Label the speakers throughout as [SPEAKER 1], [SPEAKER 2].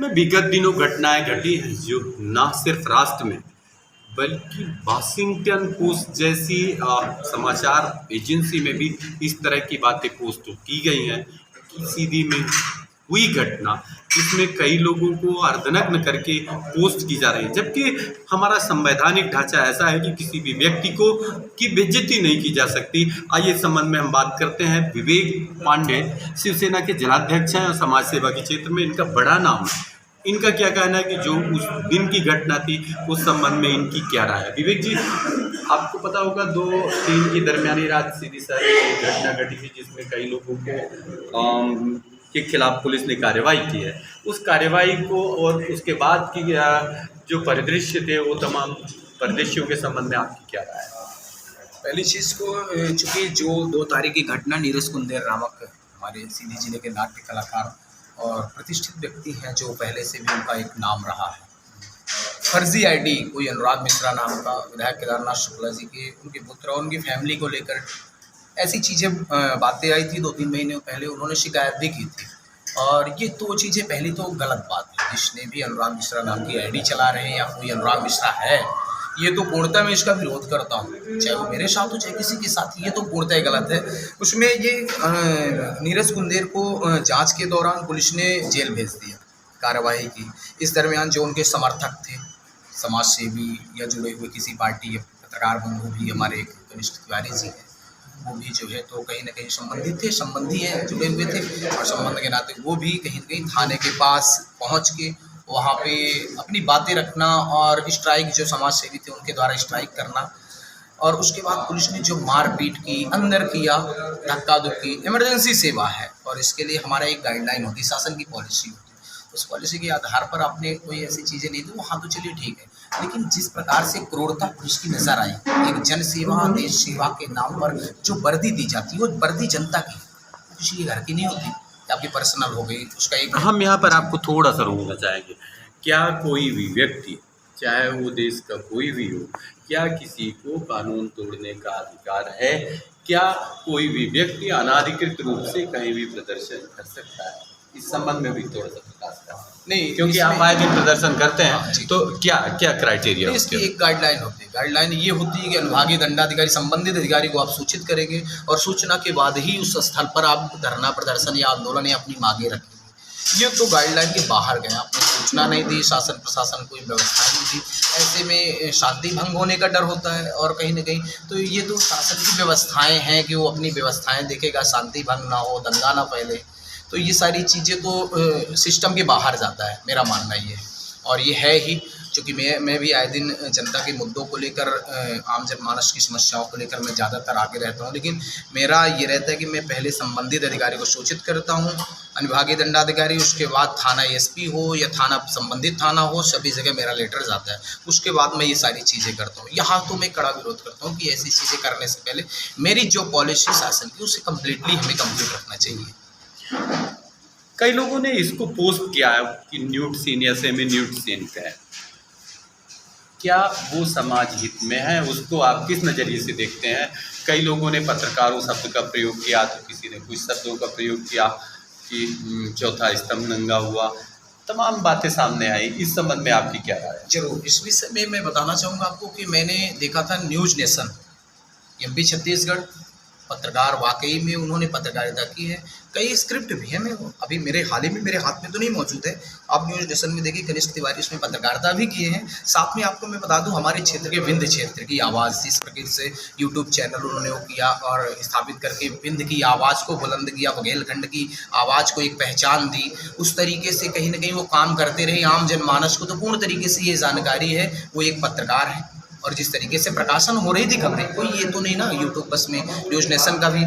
[SPEAKER 1] में विगत दिनों घटनाएं घटी हैं जो न सिर्फ राष्ट्र में बल्कि वाशिंगटन पोस्ट जैसी समाचार एजेंसी में भी इस तरह की बातें पोस्ट की गई हैं कि सीधी में हुई घटना इसमें कई लोगों को अर्धनग्न करके पोस्ट की जा रही है, जबकि हमारा संवैधानिक ढांचा ऐसा है कि किसी भी व्यक्ति को की बेइज्जती नहीं की जा सकती। आइए इस संबंध में हम बात करते हैं। विवेक पांडे शिवसेना के जिलाध्यक्ष हैं और समाज सेवा के क्षेत्र में इनका बड़ा नाम है। इनका क्या कहना है कि जो उस दिन की घटना थी उस संबंध में इनकी क्या राय है? विवेक जी, आपको पता होगा 2-3 की दरमियानी रात सीधी सारी एक घटना घटी थी जिसमें कई लोगों को के खिलाफ पुलिस ने कार्रवाई की है। उस कार्रवाई को और उसके बाद की जो परिदृश्य थे वो तमाम परिदृश्यों के संबंध में आपकी क्या राय है?
[SPEAKER 2] पहली चीज़ को चूँकि जो 2 तारीख की घटना नीरज कुंदेर नामक हमारे सीधी जिले के नाट्य कलाकार और प्रतिष्ठित व्यक्ति हैं जो पहले से भी उनका एक नाम रहा है। फर्जी आईडी कोई अनुराग मिश्रा नाम का विधायक केदारनाथ शुक्ला जी के उनके पुत्र और उनकी फैमिली को लेकर ऐसी चीज़ें बातें आई थी 2-3 महीने पहले। उन्होंने शिकायत भी की थी और ये 2 चीज़ें पहली तो गलत बात है। जिसने भी अनुराग मिश्रा नाम की आईडी चला रहे हैं या कोई अनुराग मिश्रा है, ये तो पूर्णतः मैं इसका विरोध करता हूँ, चाहे वो मेरे साथ हो चाहे किसी के साथ, ये तो पूर्णतः गलत है। उसमें ये नीरज कुंदेर को जांच के दौरान पुलिस ने जेल भेज दिया, कार्रवाई की। इस दरमियान जो उनके समर्थक थे, समाज सेवी या जुड़े हुए किसी पार्टी या पत्रकार बंधु भी हमारे एक कनिष्ठ तिवारी जी हैं, वो भी जो है तो कहीं ना कहीं संबंधित थे, संबंधी हैं, जुड़े हुए थे और संबंध के नाते वो भी कहीं ना कहीं थाने के पास पहुँच के वहाँ पे अपनी बातें रखना और स्ट्राइक जो समाज सेवी थे उनके द्वारा स्ट्राइक करना और उसके बाद पुलिस ने जो मारपीट की, अंदर किया, धक्का धुक्की, इमरजेंसी सेवा है और इसके लिए हमारा एक गाइडलाइन होती है, शासन की पॉलिसी होती है। उस पॉलिसी के आधार पर आपने कोई ऐसी चीज़ें नहीं दी, वहाँ तो चलिए ठीक है, लेकिन जिस प्रकार से क्रूरता पुलिस की नजर आई, एक जन सेवा देश सेवा के नाम पर जो वर्दी दी जाती है वो वर्दी जनता की, किसी के घर की नहीं होती, आपकी पर्सनल हो गई। उसका एक
[SPEAKER 1] हम यहाँ पर आपको थोड़ा सा रोकना चाहेंगे। क्या कोई भी व्यक्ति, चाहे वो देश का कोई भी हो, क्या किसी को कानून तोड़ने का अधिकार है? क्या कोई भी व्यक्ति अनाधिकृत रूप से कहीं भी प्रदर्शन कर सकता है? इस संबंध में भी थोड़ा सा प्रकाश करें।
[SPEAKER 2] नहीं,
[SPEAKER 1] क्योंकि आप आए दिन प्रदर्शन करते हैं, तो क्या क्या क्राइटेरिया है
[SPEAKER 2] इसकी? एक गाइडलाइन होती है। गाइडलाइन ये होती है कि अनुभागीय दंडाधिकारी संबंधित अधिकारी को आप सूचित करेंगे और सूचना के बाद ही उस स्थल पर आप धरना प्रदर्शन या आंदोलन या अपनी मांगे रखेंगे। ये तो गाइडलाइन के बाहर गए, आपने सूचना नहीं दी, शासन प्रशासन कोई व्यवस्था नहीं दी, ऐसे में शांति भंग होने का डर होता है और कहीं ना कहीं तो ये तो शासन की व्यवस्थाएँ हैं कि वो अपनी व्यवस्थाएँ देखेगा, शांति भंग ना हो, दंगा ना फैले, तो ये सारी चीज़ें तो सिस्टम के बाहर जाता है, मेरा मानना ये है। और ये है ही, क्योंकि मैं भी आए दिन जनता के मुद्दों को लेकर, आम जनमानस की समस्याओं को लेकर मैं ज़्यादातर आगे रहता हूँ, लेकिन मेरा ये रहता है कि मैं पहले संबंधित अधिकारी को सूचित करता हूँ, अनुभागीय दंडाधिकारी, उसके बाद थाना एसपी हो या थाना संबंधित थाना हो, सभी जगह मेरा लेटर जाता है, उसके बाद मैं ये सारी चीज़ें करता हूँ। यहाँ तो मैं कड़ा विरोध करता हूँ कि ऐसी चीज़ें करने से पहले मेरी जो पॉलिसी शासन की उसे कम्प्लीटली हमें कम्प्लीट रखना चाहिए।
[SPEAKER 1] कई लोगों ने इसको पोस्ट किया है कि न्यूड सीन या सेमी न्यूड सीन का है, क्या वो समाज हित में है? उसको आप किस नज़रिए से देखते हैं? कई लोगों ने पत्रकारों शब्द का प्रयोग किया, तो किसी ने कुछ शब्दों का प्रयोग किया कि चौथा स्तंभ नंगा हुआ, तमाम बातें सामने आई। इस संबंध में आपकी क्या राय है?
[SPEAKER 2] जरूर, इस विषय में मैं बताना चाहूँगा आपको कि मैंने देखा था न्यूज़ नेशन MP छत्तीसगढ़, पत्रकार वाकई में उन्होंने पत्रकारिता की है, कई स्क्रिप्ट भी हैं, मैं अभी मेरे हाल ही में मेरे हाथ में तो नहीं मौजूद है, आप न्यूज़ नेशन में देखिए, कनिष्ठ तिवारी उसमें पत्रकारिता भी किए हैं। साथ में आपको मैं बता दूं, हमारे क्षेत्र के विंध्य क्षेत्र की आवाज़, जिस प्रकार से यूट्यूब चैनल उन्होंने वो किया और स्थापित करके विंध्य की आवाज़ को बुलंद किया, बुंदेलखंड की आवाज़ को एक पहचान दी, उस तरीके से कहीं ना कहीं वो काम करते रहे। आम जनमानस को तो पूर्ण तरीके से ये जानकारी है, वो एक पत्रकार है और जिस तरीके से प्रकाशन हो रही थी खबरें, कोई ये तो नहीं ना यूट्यूब बस में न्यूज़ नेशन का भी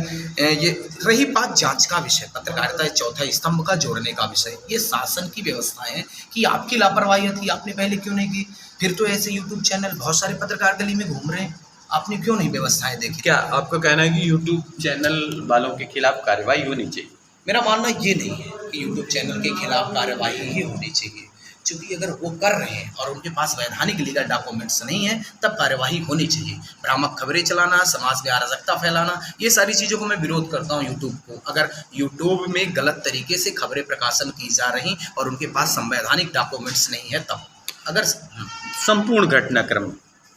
[SPEAKER 2] ये रही बात जांच का विषय, पत्रकारिता चौथा स्तंभ का जोड़ने का विषय, ये शासन की व्यवस्थाएं हैं कि आपकी लापरवाही थी, आपने पहले क्यों नहीं की? फिर तो ऐसे यूट्यूब चैनल बहुत सारे पत्रकार गली में घूम रहे हैं, आपने क्यों नहीं व्यवस्थाएं देखी?
[SPEAKER 1] क्या आपका कहना है कि यूट्यूब चैनल वालों के खिलाफ कार्रवाई होनी चाहिए?
[SPEAKER 2] मेरा मानना ये नहीं है कि यूट्यूब चैनल के खिलाफ कार्रवाई ही होनी चाहिए। चूँकि अगर वो कर रहे हैं और उनके पास वैधानिक लीगल डॉक्यूमेंट्स नहीं है, तब कार्यवाही होनी चाहिए। भ्रामक खबरें चलाना, समाज में अराजकता फैलाना, ये सारी चीज़ों को मैं विरोध करता हूँ यूट्यूब को। अगर यूट्यूब में गलत तरीके से खबरें प्रकाशन की जा रही और उनके पास संवैधानिक डॉक्यूमेंट्स नहीं है, तब अगर
[SPEAKER 1] संपूर्ण घटनाक्रम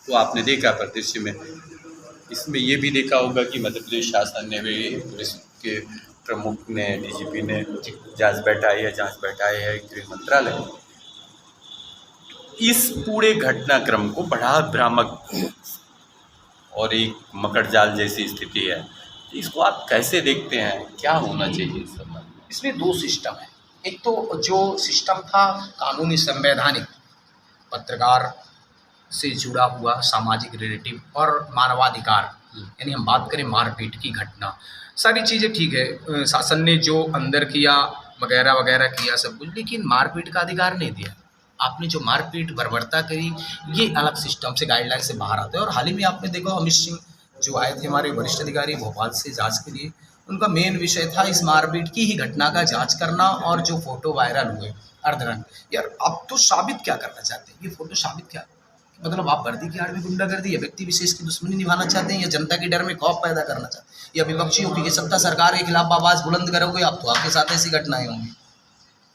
[SPEAKER 1] को आपने देखा परिदृश्य में, इसमें ये भी देखा होगा कि मध्य प्रदेश शासन ने भी, पुलिस के प्रमुख ने, डीजीपी ने जांच बैठाई है गृह मंत्रालय। इस पूरे घटनाक्रम को बड़ा भ्रामक और एक मकड़जाल जैसी स्थिति है। इसको आप कैसे देखते हैं, क्या होना चाहिए इस संबंध में?
[SPEAKER 2] इसमें दो सिस्टम है। एक तो जो सिस्टम था कानूनी संवैधानिक, पत्रकार से जुड़ा हुआ सामाजिक रिलेटिव और मानवाधिकार, यानी हम बात करें मारपीट की घटना, सारी चीज़ें ठीक है, शासन ने जो अंदर किया वगैरह वगैरह किया सब कुछ, लेकिन मारपीट का अधिकार नहीं दिया। आपने जो मारपीट बर्बरता करी, ये अलग सिस्टम से, गाइडलाइन से बाहर आता है। और हाल ही में आपने देखा अमित सिंह जो आए थे हमारे वरिष्ठ अधिकारी भोपाल से जांच के लिए, उनका मेन विषय था इस मारपीट की ही घटना का जांच करना। और जो फोटो वायरल हुए अर्धनग्न, यार आप तो साबित क्या करना चाहते हैं? ये फोटो साबित क्या, मतलब आप वर्दी की आड़ में गुंडागर्दी या व्यक्ति विशेष की दुश्मनी निभाना चाहते हैं, या जनता के डर में खौफ पैदा करना चाहते हैं, या विपक्षियों की सत्ता सरकार के खिलाफ आवाज़ बुलंद करोगे आप, तो आपके साथ ऐसी घटनाएं होंगी।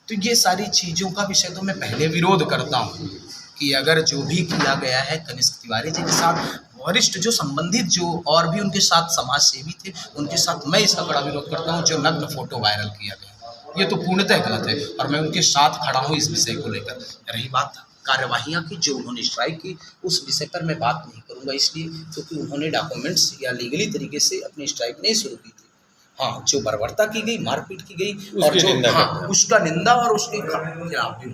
[SPEAKER 2] तो ये सारी चीज़ों का विषय तो मैं पहले विरोध करता हूँ कि अगर जो भी किया गया है कनिष्क तिवारी जी के साथ, वरिष्ठ जो संबंधित जो और भी उनके साथ समाज सेवी थे, उनके साथ मैं इसका बड़ा विरोध करता हूँ। जो नग्न फोटो वायरल किया गया, ये तो पूर्णतः गलत है और मैं उनके साथ खड़ा हूँ इस विषय को लेकर। रही बात कार्यवाहियाँ की, जो उन्होंने स्ट्राइक की, उस विषय पर मैं बात नहीं करूँगा, इसलिए क्योंकि उन्होंने डॉक्यूमेंट्स या लीगली तरीके से अपनी स्ट्राइक नहीं शुरू की थी। हाँ, जो बर्बरता की गई, मारपीट की गई और जो उसका निंदा और उसके खिलाफ भी।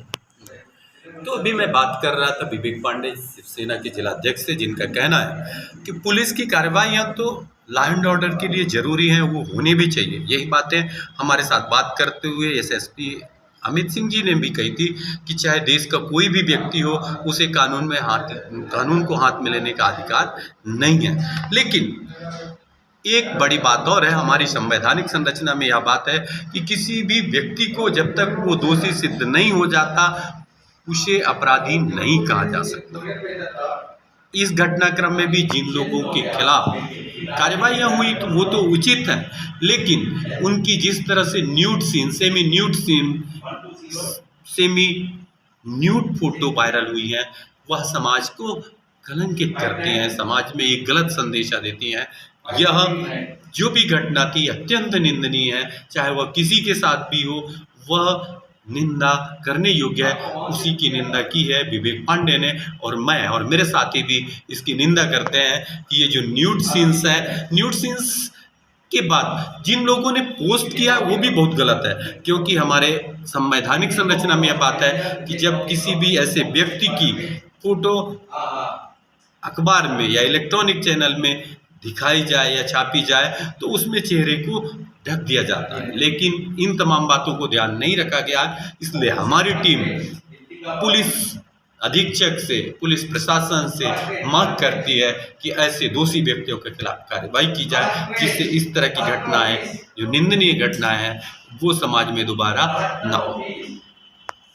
[SPEAKER 1] तो अभी मैं बात कर रहा था विवेक पांडे, शिवसेना के जिलाध्यक्ष से, जिनका कहना है कि पुलिस की कार्रवाइयाँ तो लॉ एंड ऑर्डर के लिए ज़रूरी हैं, वो होनी भी चाहिए। यही बातें हमारे साथ बात करते हुए एसएसपी अमित सिंह जी ने भी कही थी कि चाहे देश का कोई भी व्यक्ति हो, उसे कानून को हाथ में लेने का अधिकार नहीं है। लेकिन एक बड़ी बात और है, हमारी संवैधानिक संरचना में यह बात है कि किसी भी व्यक्ति को जब तक वो दोषी सिद्ध नहीं हो जाता, उसे अपराधी नहीं कहा जा सकता। इस घटनाक्रम में भी जिन लोगों के खिलाफ कार्रवाइयाँ हुई तो वो तो उचित है, लेकिन उनकी जिस तरह से nude scene, semi nude photo viral हुई है, वह समाज को कलंकित करती हैं, समाज में एक गलत संदेशा देती हैं। यह जो भी घटना थी अत्यंत निंदनीय है, चाहे वह किसी के साथ भी हो, वह निंदा करने योग्य है। उसी की निंदा की है विवेक पांडे ने, और मैं और मेरे साथी भी इसकी निंदा करते हैं कि ये जो न्यूड सीन्स हैं, न्यूड सीन्स के बाद जिन लोगों ने पोस्ट किया वो भी बहुत गलत है, क्योंकि हमारे संवैधानिक संरचना में यह बात है कि जब किसी भी ऐसे व्यक्ति की फोटो अखबार में या इलेक्ट्रॉनिक चैनल में दिखाई जाए या छापी जाए तो उसमें चेहरे को ढक दिया जाता है, लेकिन इन तमाम बातों को ध्यान नहीं रखा गया। इसलिए हमारी टीम पुलिस अधीक्षक से, पुलिस प्रशासन से मांग करती है कि ऐसे दोषी व्यक्तियों के खिलाफ कार्रवाई की जाए, जिससे इस तरह की घटनाएं, जो निंदनीय घटनाएं हैं, वो समाज में दोबारा न हो।